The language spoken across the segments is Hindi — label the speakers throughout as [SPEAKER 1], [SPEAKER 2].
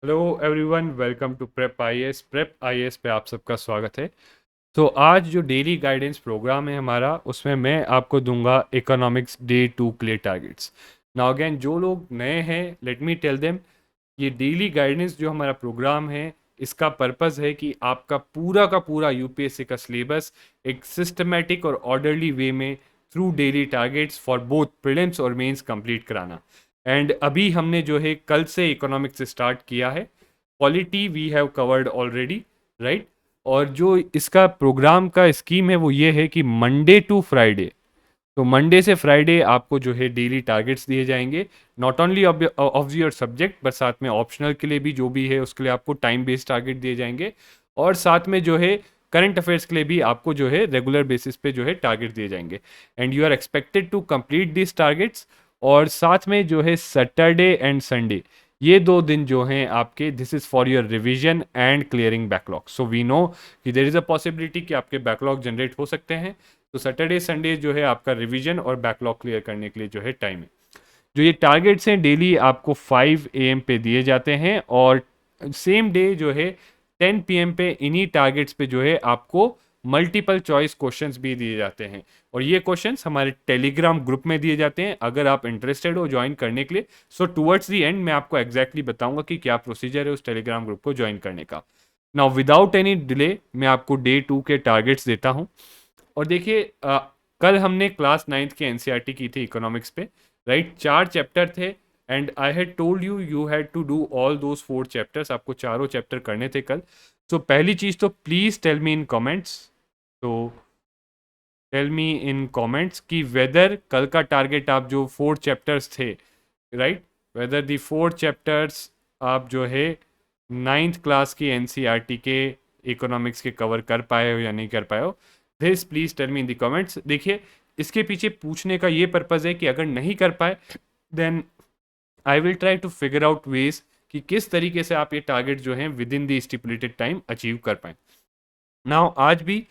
[SPEAKER 1] Hello everyone, welcome to prep IAS पे आप सबका स्वागत है। तो आज जो डेली गाइडेंस प्रोग्राम है हमारा, उसमें मैं आपको दूंगा इकोनॉमिक्स डे 2 के लिए टारगेट्स। नाउ अगेन, जो लोग नए हैं, लेट मी टेल देम, ये डेली गाइडेंस जो हमारा प्रोग्राम है, इसका पर्पस है कि आपका पूरा का पूरा यूपीएससी का सिलेबस एक सिस्टमेटिक और ऑर्डरली वे में through daily targets for both prelims और मेंस कंप्लीट कराना। एंड अभी हमने जो है कल से इकोनॉमिक्स से स्टार्ट किया है। Polity we have covered already, right. और जो इसका प्रोग्राम का स्कीम है वो ये है कि मंडे टू फ्राइडे, तो मंडे से फ्राइडे आपको जो है डेली टारगेट्स दिए जाएंगे, not only of your subject but साथ में ऑप्शनल के लिए भी जो भी है उसके लिए आपको टाइम बेस्ड टारगेट दिए जाएंगे। और साथ में जो है करंट अफेयर्स के लिए भी आपको जो है रेगुलर बेसिस पे जो है टारगेट दिए जाएंगे। And you are expected to complete this targets. और साथ में जो है सैटरडे एंड संडे, ये 2 दिन जो हैं आपके, this is for your revision and clearing backlog. So we know कि देर इज़ अ पॉसिबिलिटी कि आपके बैकलॉग जनरेट हो सकते हैं। तो सैटरडे संडे जो है आपका रिवीजन और बैकलॉग क्लियर करने के लिए जो है टाइम है। जो ये टारगेट्स हैं डेली आपको 5 AM पे दिए जाते हैं, और सेम डे जो है 10 PM पे इन्हीं टारगेट्स पे जो है आपको मल्टीपल चॉइस क्वेश्चंस भी दिए जाते हैं। और ये क्वेश्चंस हमारे टेलीग्राम ग्रुप में दिए जाते हैं अगर आप इंटरेस्टेड हो ज्वाइन करने के लिए। सो टुवर्ड्स दी एंड मैं आपको एग्जैक्टली बताऊंगा कि क्या प्रोसीजर है उस टेलीग्राम ग्रुप को ज्वाइन करने का। नाउ विदाउट एनी डिले मैं आपको डे 2 के टारगेट्स देता हूँ। और देखिए, कल हमने क्लास 9th की एनसीईआरटी की थी इकोनॉमिक्स पे, राइट। 4 चैप्टर थे, and I had told you you had to do all those 4 chapters. आपको चारों चैप्टर करने थे कल। तो पहली चीज़ तो please tell me in comments, तो टेल मी इन कमेंट्स कि वेदर कल का टारगेट आप जो 4 चैप्टर्स थे, राइट, वेदर दी 4 चैप्टर्स आप जो है 9th क्लास की एनसीईआरटी के इकोनॉमिक्स के कवर कर पाए हो या नहीं कर पाए हो। This please tell me in the comments. देखिए, इसके पीछे पूछने का ये पर्पज़ है कि अगर नहीं कर पाए, then I will try to figure out ways कि किस तरीके से आप ये टारगेट जो हैं within the stipulated time achieve कर पाए। नाउ आज भी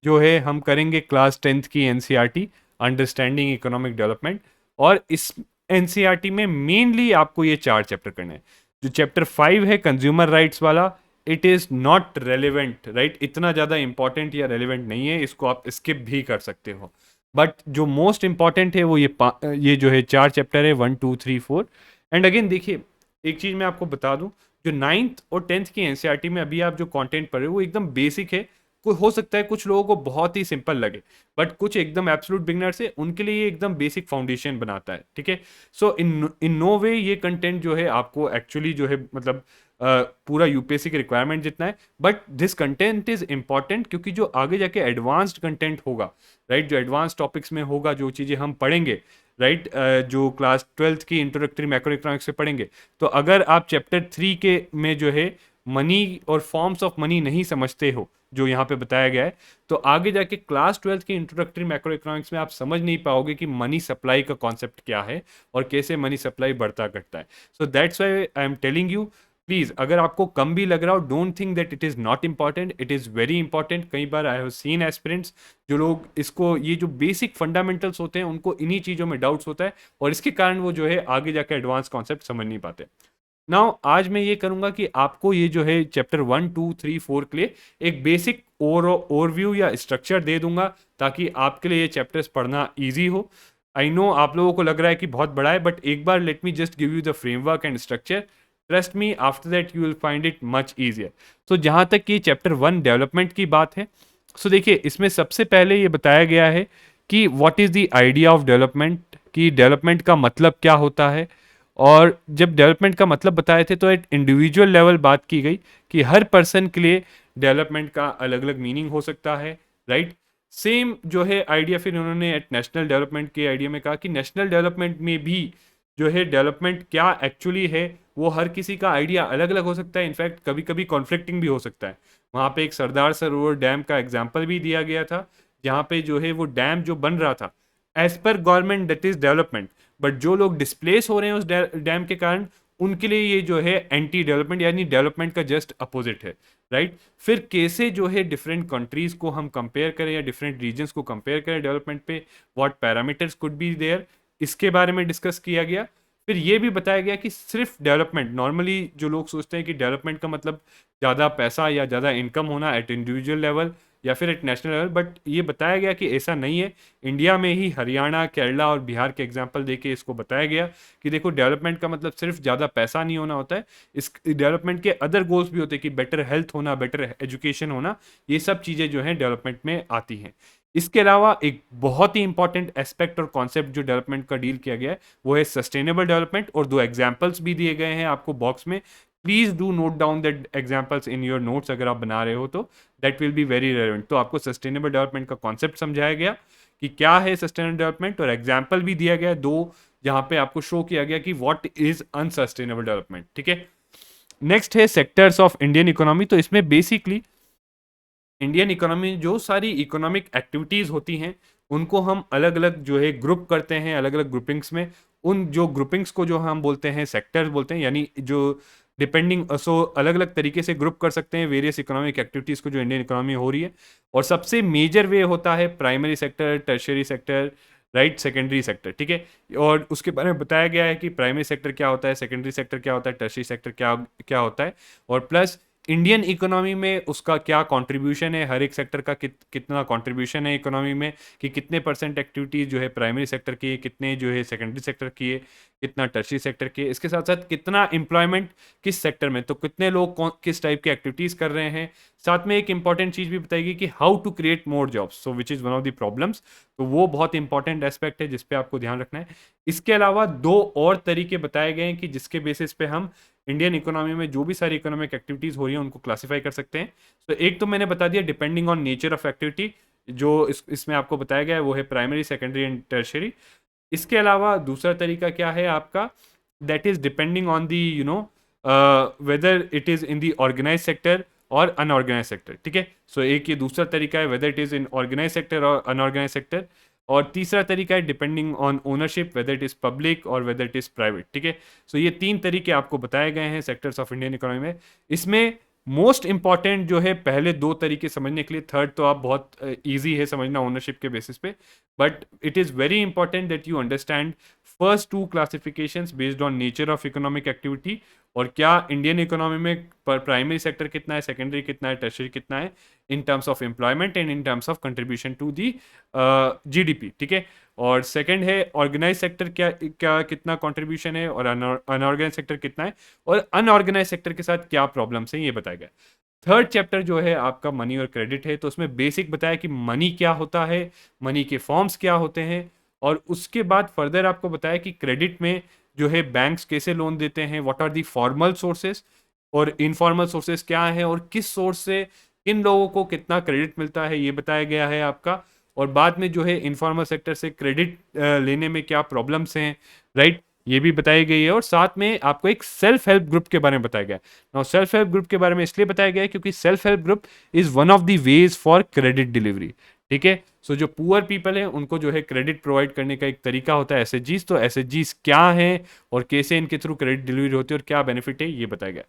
[SPEAKER 1] जो है हम करेंगे क्लास 10th की एनसीईआरटी, अंडरस्टैंडिंग इकोनॉमिक डेवलपमेंट। और इस एनसीईआरटी में मेनली आपको ये 4 चैप्टर करने हैं। जो चैप्टर 5 है कंज्यूमर राइट्स वाला, it is not relevant, right, इतना ज़्यादा इंपॉर्टेंट या रेलिवेंट नहीं है, इसको आप स्किप भी कर सकते हो। बट जो मोस्ट इंपॉर्टेंट है वो ये जो है 4 चैप्टर है, 1 2 3 4। एंड अगेन देखिए, एक चीज़ मैं आपको बता दूं, जो 9th और 10th की एनसीईआरटी में अभी आप जो कंटेंट पढ़ रहे हो वो एकदम बेसिक है। कोई हो सकता है कुछ लोगों को बहुत ही सिंपल लगे, बट कुछ एकदम एब्सोल्यूट बिगनर्स है उनके लिए ये एकदम बेसिक फाउंडेशन बनाता है, ठीक है। सो इन इन नो वे ये कंटेंट जो है आपको एक्चुअली जो है मतलब पूरा यूपीएससी के रिक्वायरमेंट जितना है, but this content is important क्योंकि जो आगे जाके एडवांस्ड कंटेंट होगा, राइट, जो एडवांस टॉपिक्स में होगा, जो चीज़ें हम पढ़ेंगे, राइट, जो क्लास 12th की इंट्रोडक्टरी मैक्रो इकोनॉमिक्स से पढ़ेंगे, तो अगर आप चैप्टर 3 के में जो है मनी और फॉर्म्स ऑफ मनी नहीं समझते हो जो यहाँ पे बताया गया है, तो आगे जाके क्लास 12th की इंट्रोडक्टरी मैक्रो इकोनॉमिक्स में आप समझ नहीं पाओगे कि मनी सप्लाई का कॉन्सेप्ट क्या है और कैसे मनी सप्लाई बढ़ता घटता है। So that's why I am telling you, please, अगर आपको कम भी लग रहा हो, don't think that it is not important, it is very important. कई बार आई हैव सीन एस्पिरेंट्स जो लोग इसको, ये जो बेसिक फंडामेंटल्स होते हैं उनको इन्हीं चीज़ों में डाउट्स होता है, और इसके कारण वो जो है आगे जाकर एडवांस कॉन्सेप्ट समझ नहीं पाते। नाउ आज मैं ये करूंगा कि आपको ये जो है चैप्टर 1 2 3 4 के लिए एक बेसिक ओवरव्यू या स्ट्रक्चर दे दूंगा, ताकि आपके लिए ये चैप्टर्स पढ़ना इजी हो। आई नो आप लोगों को लग रहा है कि बहुत बड़ा है, बट एक बार let me just give you the framework and structure. Trust me, after that you will find it much easier. तो जहाँ तक कि चैप्टर 1 डेवलपमेंट की बात है, सो देखिए, इसमें सबसे पहले ये बताया गया है कि what is the idea of development, कि डेवलपमेंट का मतलब क्या होता है। और जब डेवलपमेंट का मतलब बताए थे तो एक इंडिविजुअल लेवल बात की गई कि हर पर्सन के लिए डेवलपमेंट का अलग अलग मीनिंग हो सकता है, राइट। सेम जो है आइडिया फिर उन्होंने एट नेशनल डेवलपमेंट के आइडिया में कहा कि नेशनल डेवलपमेंट में भी जो है डेवलपमेंट क्या एक्चुअली है वो हर किसी का आइडिया अलग अलग हो सकता है, इनफैक्ट कभी कभी कॉन्फ्लिक्टिंग भी हो सकता है। वहाँ पे एक सरदार सरोवर डैम का एग्जाम्पल भी दिया गया था, जहाँ पे जो है वो डैम जो बन रहा था as per government that is development, but जो लोग डिस्प्लेस हो रहे हैं उस डैम के कारण, उनके लिए ये जो है एंटी डेवलपमेंट यानी डेवलपमेंट का जस्ट अपोजिट है, राइट। फिर कैसे जो है डिफरेंट कंट्रीज को हम कंपेयर करें या डिफरेंट रीजन्स को कंपेयर करें डेवलपमेंट पे, what parameters could be there, इसके बारे में डिस्कस किया गया। फिर ये भी बताया गया कि सिर्फ डेवलपमेंट, नॉर्मली जो लोग सोचते हैं कि डेवलपमेंट का मतलब ज़्यादा पैसा या ज़्यादा इनकम होना एट इंडिविजुअल लेवल या फिर एट नेशनल लेवल, बट ये बताया गया कि ऐसा नहीं है। इंडिया में ही हरियाणा, केरला और बिहार के एग्जाम्पल देके इसको बताया गया कि देखो डेवलपमेंट का मतलब सिर्फ ज़्यादा पैसा नहीं होना होता है, इस डेवलपमेंट के अदर गोल्स भी होते हैं कि बेटर हेल्थ होना, बेटर एजुकेशन होना, ये सब चीज़ें जो हैं डेवलपमेंट में आती हैं। इसके अलावा एक बहुत ही इंपॉर्टेंट एस्पेक्ट और कॉन्सेप्ट जो डेवलपमेंट का डील किया गया है वो है सस्टेनेबल डेवलपमेंट, और दो एग्जाम्पल्स भी दिए गए हैं आपको बॉक्स में। Please do not down that examples in your notes, अगर आप बना रहे हो तो that will be very relevant. तो आपको सस्टेनेबल डेवलपमेंट का कॉन्सेप्ट समझाया गया कि क्या है सस्टेनेबल डेवलपमेंट, और एग्जाम्पल भी दिया गया दो जहां पे आपको शो किया गया कि व्हाट इज अनसस्टेनेबल डेवलपमेंट। ठीक है, नेक्स्ट है सेक्टर्स ऑफ इंडियन इकोनॉमी। तो इसमें बेसिकली इंडियन इकोनॉमी जो सारी इकोनॉमिक एक्टिविटीज़ होती हैं उनको हम अलग अलग जो है ग्रुप करते हैं, अलग अलग ग्रुपिंग्स में। उन जो ग्रुपिंग्स को जो हम बोलते हैं सेक्टर्स बोलते हैं, यानी जो डिपेंडिंग सो अलग अलग तरीके से ग्रुप कर सकते हैं वेरियस इकोनॉमिक एक्टिविटीज़ को जो इंडियन इकोनॉमी हो रही है। और सबसे मेजर वे होता है primary sector, tertiary sector, right, secondary sector. ठीक है, और उसके बारे में बताया गया है कि प्राइमरी सेक्टर क्या होता है, सेकेंडरी सेक्टर क्या होता है, टर्शियरी सेक्टर क्या क्या होता है, और प्लस इंडियन इकोनॉमी में उसका क्या कंट्रीब्यूशन है, हर एक सेक्टर का कितना कंट्रीब्यूशन है इकोनॉमी में, कि कितने परसेंट एक्टिविटीज जो है प्राइमरी सेक्टर की है, कितने जो है सेकेंडरी सेक्टर की है, कितना टर्शियरी सेक्टर की है। इसके साथ साथ कितना एम्प्लॉयमेंट किस सेक्टर में, तो कितने लोग किस टाइप की एक्टिविटीज कर रहे हैं। साथ में एक इंपॉर्टेंट चीज भी बताएगी कि how to create more jobs, so which is one of the problems. तो वो बहुत इंपॉर्टेंट एस्पेक्ट है जिसपे आपको ध्यान रखना है। इसके अलावा दो और तरीके बताए गए हैं कि जिसके बेसिस पे हम इंडियन इकोनॉमी में जो भी सारी इकोनॉमिक एक्टिविटीज हो रही हैं उनको क्लासिफाई कर सकते हैं। तो एक तो मैंने बता दिया depending on nature of activity, जो इसमें आपको बताया गया है वो है प्राइमरी, सेकेंडरी एंड टर्शियरी। इसके अलावा दूसरा तरीका क्या है आपका, that is depending on the whether it is in the organised sector और अनऑर्गेनाइज सेक्टर। ठीक है, सो एक ये दूसरा तरीका है whether it is in organised sector और अनऑर्गेनाइज सेक्टर। और तीसरा तरीका है depending on ownership, whether it is public और वेदर इट इज प्राइवेट। ठीक है, सो ये तीन तरीके आपको बताए गए हैं सेक्टर्स ऑफ इंडियन इकोनॉमी में। इसमें मोस्ट इंपॉर्टेंट जो है पहले दो तरीके समझने के लिए, थर्ड तो आप बहुत इजी है समझना ओनरशिप के बेसिस पे, but it is very important that you understand first two classifications based on nature of economic activity, और क्या इंडियन इकोनॉमी में प्राइमरी सेक्टर कितना है, सेकेंडरी कितना है, टर्शियरी कितना है, in terms of employment and in terms of contribution to the GDP. ठीक है, और सेकंड है ऑर्गेनाइज सेक्टर क्या क्या कितना कंट्रीब्यूशन है, और अनऑर्गेनाइज सेक्टर कितना है, और अनऑर्गेनाइज सेक्टर के साथ क्या प्रॉब्लम्स हैं ये बताया गया। थर्ड चैप्टर जो है आपका मनी और क्रेडिट है, तो उसमें बेसिक बताया कि मनी क्या होता है, मनी के फॉर्म्स क्या होते हैं, और उसके बाद फर्दर आपको बताया कि क्रेडिट में जो है बैंक्स कैसे लोन देते हैं, what are the formal sources और इनफॉर्मल सोर्सेस क्या है, और किस सोर्स से किन लोगों को कितना क्रेडिट मिलता है ये बताया गया है आपका। और बाद में जो है इनफॉर्मल सेक्टर से क्रेडिट लेने में क्या प्रॉब्लम्स हैं, राइट, ये भी बताई गई है। और साथ में आपको एक सेल्फ हेल्प ग्रुप के बारे में बताया गया है। नाउ सेल्फ हेल्प ग्रुप के बारे में इसलिए बताया गया है क्योंकि self help group is one of the ways for credit delivery. ठीक है, सो जो पुअर पीपल है उनको जो है क्रेडिट प्रोवाइड करने का एक तरीका होता है एसएचजीज। तो एसएचजीज क्या है और कैसे इनके थ्रू क्रेडिट डिलीवरी होती है और क्या बेनिफिट है ये बताया गया।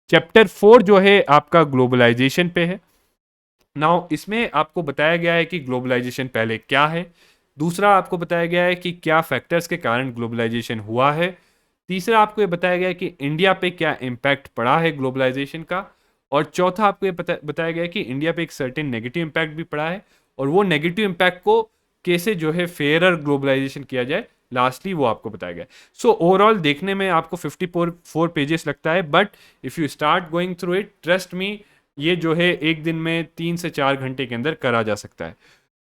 [SPEAKER 1] चैप्टर 4 जो है आपका ग्लोबलाइजेशन पे है। नाउ इसमें आपको बताया गया है कि ग्लोबलाइजेशन पहले क्या है, दूसरा आपको बताया गया है कि क्या फैक्टर्स के कारण ग्लोबलाइजेशन हुआ है, तीसरा आपको ये बताया गया है कि इंडिया पे क्या इम्पैक्ट पड़ा है ग्लोबलाइजेशन का, और चौथा आपको ये बताया गया है कि इंडिया पे एक सर्टेन नेगेटिव इम्पैक्ट भी पड़ा है, और वो नेगेटिव इम्पैक्ट को कैसे जो है फेयरर ग्लोबलाइजेशन किया जाए, लास्टली वो आपको बताया गया। सो ओवरऑल देखने में आपको 54 पेजेस लगता है, but if you start going through it, trust me, ये जो है एक दिन में 3 से 4 घंटे के अंदर करा जा सकता है।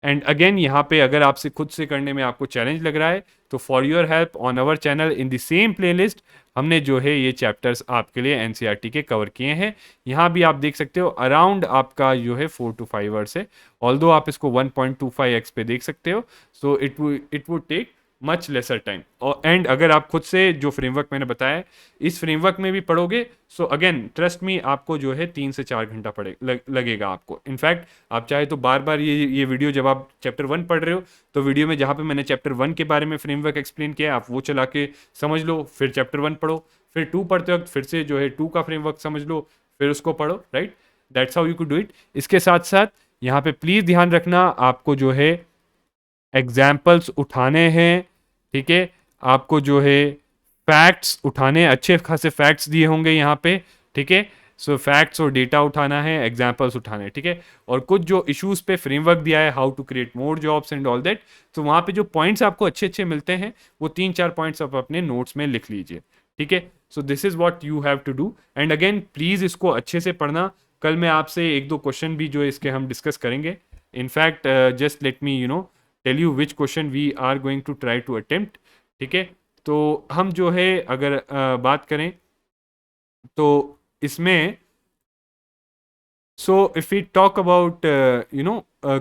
[SPEAKER 1] एंड अगेन यहाँ पे अगर आपसे खुद से करने में आपको चैलेंज लग रहा है तो for your help on our channel in the same playlist हमने जो है ये चैप्टर्स आपके लिए एनसीईआरटी के कवर किए हैं। यहाँ भी आप देख सकते हो अराउंड आपका जो है 4 to 5 आवर्स है, ऑल्दो आप इसको 1.25x पे देख सकते हो। So it would take much lesser time. और एंड अगर आप खुद से जो फ्रेमवर्क मैंने बताया है इस फ्रेमवर्क में भी पढ़ोगे, सो अगेन ट्रस्ट मी आपको जो है 3 से 4 घंटा लगेगा आपको। इनफैक्ट आप चाहे तो बार बार ये वीडियो जब आप चैप्टर 1 पढ़ रहे हो तो वीडियो में जहाँ पे मैंने चैप्टर 1 के बारे में फ्रेमवर्क एक्सप्लेन किया है आप वो चला के समझ लो, फिर चैप्टर 1 पढ़ो, फिर 2 पढ़ते वक्त फिर से जो है 2 का फ्रेमवर्क समझ लो, फिर उसको पढ़ो, right, that's how you could do it. इसके साथ साथ यहाँ पे प्लीज़ ध्यान रखना आपको जो है एग्जाम्पल्स उठाने हैं। ठीक है, आपको जो है फैक्ट्स उठाने, अच्छे खासे फैक्ट्स दिए होंगे यहाँ पे, ठीक है। सो फैक्ट्स और डेटा उठाना है, एग्जांपल्स उठाने, ठीक है। और कुछ जो इश्यूज पे फ्रेमवर्क दिया है, how to create more jobs and all that, तो वहाँ पे जो पॉइंट्स आपको अच्छे अच्छे मिलते हैं वो 3-4 पॉइंट्स आप अपने नोट्स में लिख लीजिए, ठीक है। So this is what you have to do, and again please इसको अच्छे से पढ़ना। कल मैं आपसे एक दो क्वेश्चन भी जो है इसके हम डिस्कस करेंगे। In fact just let me tell you which question we are going to try to attempt, ठीक है। तो हम जो है अगर बात करें तो इसमें, so if we talk about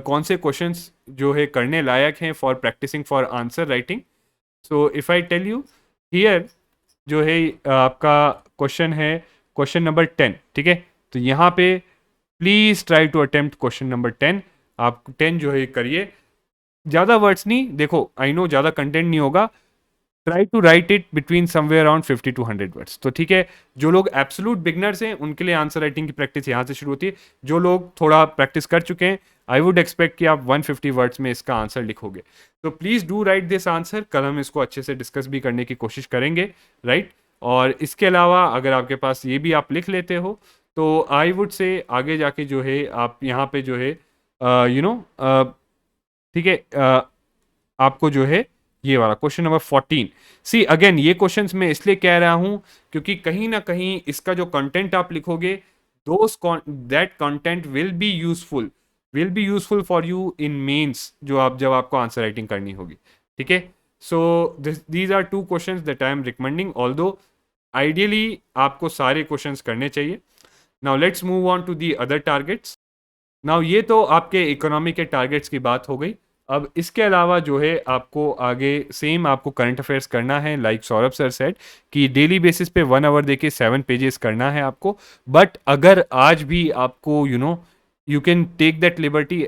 [SPEAKER 1] कौन से क्वेश्चंस जो है करने लायक हैं for practising for answer writing. So if I tell you here जो है आपका क्वेश्चन है क्वेश्चन नंबर 10, ठीक है। तो यहाँ पे please try to attempt question number 10। आप 10 जो है करिए, ज़्यादा वर्ड्स नहीं, देखो आई नो ज़्यादा कंटेंट नहीं होगा, try to write it between somewhere around 50 to 100 words, तो ठीक है। जो लोग एब्सोल्यूट बिगनर्स हैं उनके लिए आंसर राइटिंग की प्रैक्टिस यहाँ से शुरू होती है। जो लोग थोड़ा प्रैक्टिस कर चुके हैं, आई वुड एक्सपेक्ट कि आप 150 वर्ड्स में इसका आंसर लिखोगे। तो please do right this answer. कल हम इसको अच्छे से डिस्कस भी करने की कोशिश करेंगे, राइट। और इसके अलावा अगर आपके पास ये भी आप लिख लेते हो तो आई वुड से आगे जाके जो है आप यहाँ पे जो है ठीक है, आपको जो है ये वाला क्वेश्चन नंबर 14, सी अगेन ये क्वेश्चंस मैं इसलिए कह रहा हूं क्योंकि कहीं ना कहीं इसका जो कंटेंट आप लिखोगे, those that content will be useful for you in mains, जो आप जब आपको आंसर राइटिंग करनी होगी, ठीक है। So these are two questions that I am recommending, although ideally आपको सारे क्वेश्चंस करने चाहिए। Now let's move on to the other targets. Now ये तो आपके इकोनॉमी के टारगेट्स की बात हो गई। अब इसके अलावा जो है आपको आगे सेम आपको करंट अफेयर्स करना है, लाइक सौरभ सर सेड कि डेली बेसिस पे 1 आवर देके 7 पेजेस करना है आपको। बट अगर आज भी आपको you can take that liberty,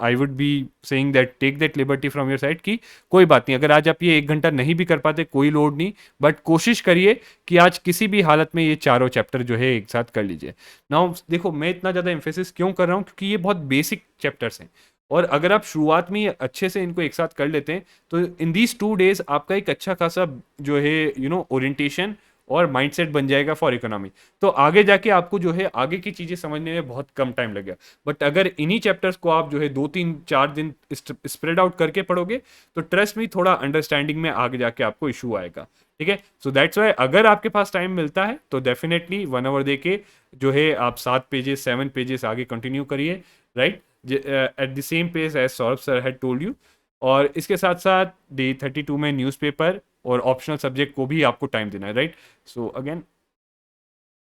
[SPEAKER 1] I would be saying that take that liberty from your side कि कोई बात नहीं, अगर आज आप ये 1 घंटा नहीं भी कर पाते कोई लोड नहीं, बट कोशिश करिए कि आज किसी भी हालत में ये चारों चैप्टर जो है एक साथ कर लीजिए। नाउ देखो मैं इतना ज़्यादा एम्फेसिस क्यों कर रहा हूँ, क्योंकि ये बहुत बेसिक चैप्टर्स हैं, और अगर आप शुरुआत में ही अच्छे से इनको एक साथ कर लेते हैं तो इन दीज 2 डेज आपका एक अच्छा खासा जो है ओरिएंटेशन और माइंडसेट बन जाएगा फॉर इकोनॉमी। तो आगे जाके आपको जो है आगे की चीज़ें समझने में बहुत कम टाइम लगेगा। बट अगर इन्हीं चैप्टर्स को आप जो है 2-3-4 दिन स्प्रेड आउट करके पढ़ोगे तो ट्रस्ट में थोड़ा अंडरस्टैंडिंग में आगे जाके आपको इशू आएगा, ठीक है। सो दैट्स वाई अगर आपके पास टाइम मिलता है तो डेफिनेटली 1 आवर दे के जो है आप 7 पेजेस 7 पेजेस आगे कंटिन्यू करिए, right, at the same pace as Saurabh sir had told you. और इसके साथ साथ डे 32 में न्यूज़पेपर और ऑप्शनल सब्जेक्ट को भी आपको टाइम देना है, राइट। सो अगेन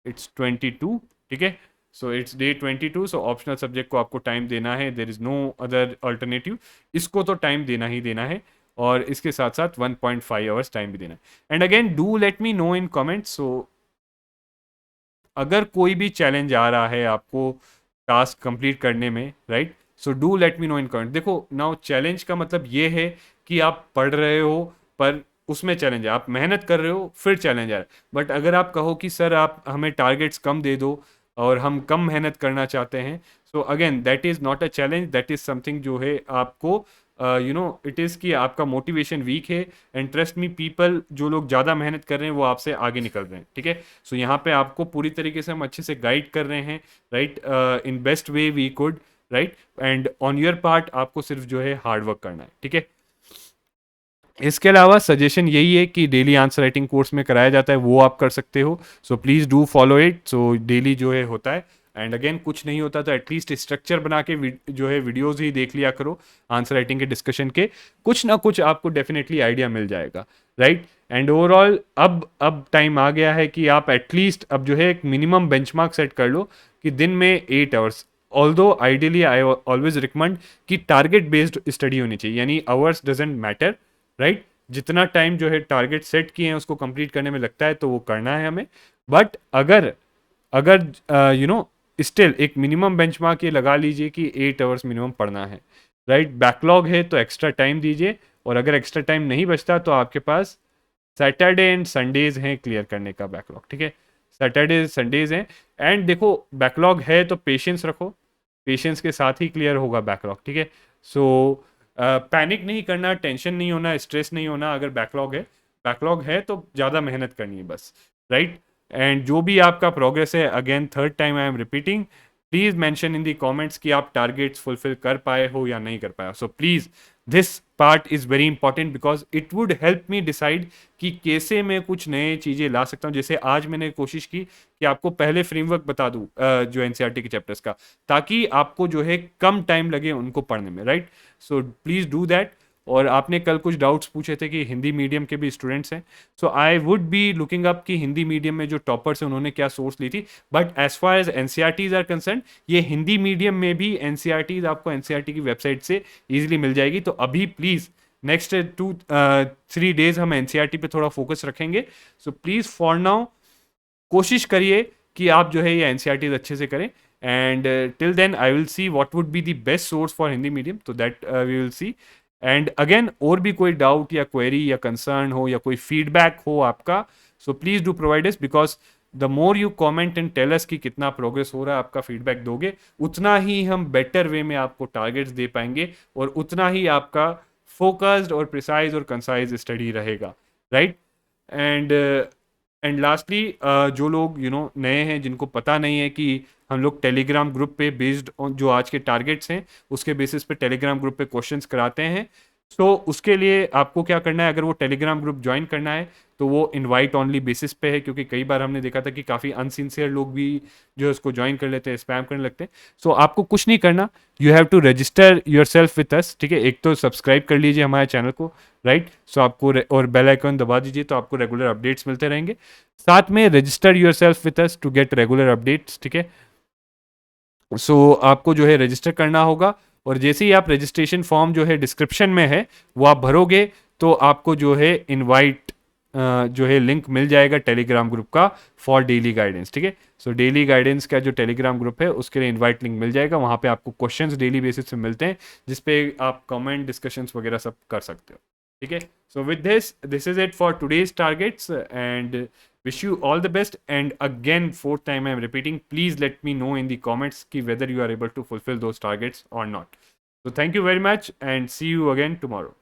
[SPEAKER 1] इट्स 22, ठीक है। So it's day 22, so optional subject को आपको टाइम देना है, there is no other alternative, इसको तो टाइम देना ही देना है। और इसके साथ साथ 1.5 आवर्स टाइम भी देना है। And again do let me know in comments, so अगर कोई भी चैलेंज आ रहा है आपको टास्क कंप्लीट करने में, right, so do let me know in comment. देखो नाउ चैलेंज का मतलब ये है कि आप पढ़ रहे हो पर उसमें चैलेंज है, आप मेहनत कर रहे हो फिर चैलेंज आ रहा है। बट अगर आप कहो कि सर आप हमें टारगेट्स कम दे दो और हम कम मेहनत करना चाहते हैं, so again that is not a challenge, that is something जो है आपको इट इज़ कि आपका मोटिवेशन वीक है। एंड ट्रस्ट मी पीपल, जो लोग ज़्यादा मेहनत कर रहे हैं वो आपसे आगे निकल रहे हैं, ठीक है। सो यहाँ पे आपको पूरी तरीके से हम अच्छे से गाइड कर रहे हैं, right, in best way we could, right. And on your part आपको सिर्फ जो है हार्ड वर्क करना है, ठीक है। इसके अलावा सजेशन यही है कि डेली आंसर राइटिंग कोर्स में कराया जाता है, वो आप कर सकते हो। सो please do follow it. So daily जो है होता है, एंड अगेन कुछ नहीं होता तो एटलीस्ट स्ट्रक्चर बना के जो है वीडियोस ही देख लिया करो आंसर राइटिंग के डिस्कशन के, कुछ ना कुछ आपको डेफिनेटली आइडिया मिल जाएगा, राइट। एंड ओवरऑल अब टाइम आ गया है कि आप एटलीस्ट अब जो है एक मिनिमम बेंचमार्क सेट कर लो कि दिन में 8 hours, although ideally I always recommend कि टारगेट बेस्ड स्टडी होनी चाहिए, यानी आवर्स डजेंट मैटर, राइट। जितना टाइम जो है टारगेट सेट किए हैं उसको कंप्लीट करने में लगता है तो वो करना है हमें। बट अगर अगर स्टिल एक मिनिमम बेंचमार्क ये लगा लीजिए कि 8 आवर्स मिनिमम पढ़ना है, राइट। बैकलॉग है तो एक्स्ट्रा टाइम दीजिए, और अगर एक्स्ट्रा टाइम नहीं बचता तो आपके पास सैटरडे एंड संडेज हैं क्लियर करने का बैकलॉग, ठीक है। सैटरडे संडेज हैं, एंड देखो बैकलॉग है तो पेशेंस रखो, पेशेंस के साथ ही क्लियर होगा बैकलॉग, ठीक है। सो पैनिक नहीं करना, टेंशन नहीं होना, स्ट्रेस नहीं होना अगर बैकलॉग है। बैकलॉग है तो ज़्यादा मेहनत करनी है बस, राइट। एंड जो भी आपका प्रोग्रेस है, again third time I am repeating, please mention in the comments कि आप टारगेट्स फुलफिल कर पाए हो या नहीं कर पाए। So please this part is very important because it would help me decide कि कैसे मैं कुछ नए चीज़ें ला सकता हूँ। जैसे आज मैंने कोशिश की कि आपको पहले फ्रेमवर्क बता दूँ जो एनसीईआरटी के चैप्टर्स का, ताकि आपको जो है कम टाइम लगे उनको पढ़ने में, right. So please do that. और आपने कल कुछ डाउट्स पूछे थे कि हिंदी मीडियम के भी स्टूडेंट्स हैं, so I would be looking up कि हिंदी मीडियम में जो टॉपर्स हैं उन्होंने क्या सोर्स ली थी। But as far as NCERTs are concern, ये हिंदी मीडियम में भी एनसीईआरटीज आपको एनसीईआरटी की वेबसाइट से ईजिली मिल जाएगी। तो अभी प्लीज़ नेक्स्ट 2-3 डेज हम एनसीईआरटी पे थोड़ा फोकस रखेंगे। सो प्लीज़ फॉर नाउ कोशिश करिए कि आप जो है ये एनसीईआरटीज अच्छे से करें। And till then I will see what would be the best source for Hindi medium, तो that we will see. And again और भी कोई डाउट या क्वेरी या कंसर्न हो या कोई फीडबैक हो आपका, so please do provide us, because the more you comment and tell us कि कितना प्रोग्रेस हो रहा है, आपका फीडबैक दोगे, उतना ही हम बेटर वे में आपको टारगेट्स दे पाएंगे और उतना ही आपका फोकस्ड और प्रिसाइज और कंसाइज स्टडी रहेगा, राइट। एंड एंड लास्टली जो लोग नए हैं, जिनको पता नहीं है कि हम लोग टेलीग्राम ग्रुप पे बेस्ड ऑन जो आज के टारगेट्स हैं उसके बेसिस पे टेलीग्राम ग्रुप पे क्वेश्चंस कराते हैं। सो उसके लिए आपको क्या करना है, अगर वो टेलीग्राम ग्रुप ज्वाइन करना है तो वो इनवाइट ऑनली बेसिस पे है, क्योंकि कई बार हमने देखा था कि काफ़ी अनसिंसियर लोग भी जो है उसको ज्वाइन कर लेते हैं, स्पैम करने लगते हैं। सो आपको कुछ नहीं करना, you have to register yourself with us, ठीक है। एक तो सब्सक्राइब कर लीजिए हमारे चैनल को, राइट। सो आपको और बेल आइकन दबा दीजिए तो आपको रेगुलर अपडेट्स मिलते रहेंगे। साथ में register yourself with us to get regular updates, ठीक है। सो आपको जो है रजिस्टर करना होगा, और जैसे ही आप रजिस्ट्रेशन फॉर्म जो है डिस्क्रिप्शन में है वो आप भरोगे तो आपको जो है इनवाइट जो है लिंक मिल जाएगा टेलीग्राम ग्रुप का फॉर डेली गाइडेंस, ठीक है। सो डेली गाइडेंस का जो टेलीग्राम ग्रुप है उसके लिए इनवाइट लिंक मिल जाएगा, वहाँ पे आपको क्वेश्चंस डेली बेसिस पे मिलते हैं जिसपे आप कमेंट डिस्कशंस वगैरह सब कर सकते हो, ठीक है। So with this is it for today's targets and wish you all the best. And again, fourth time I'm repeating, please let me know in the comments whether you are able to fulfill those targets or not. So thank you very much and see you again tomorrow.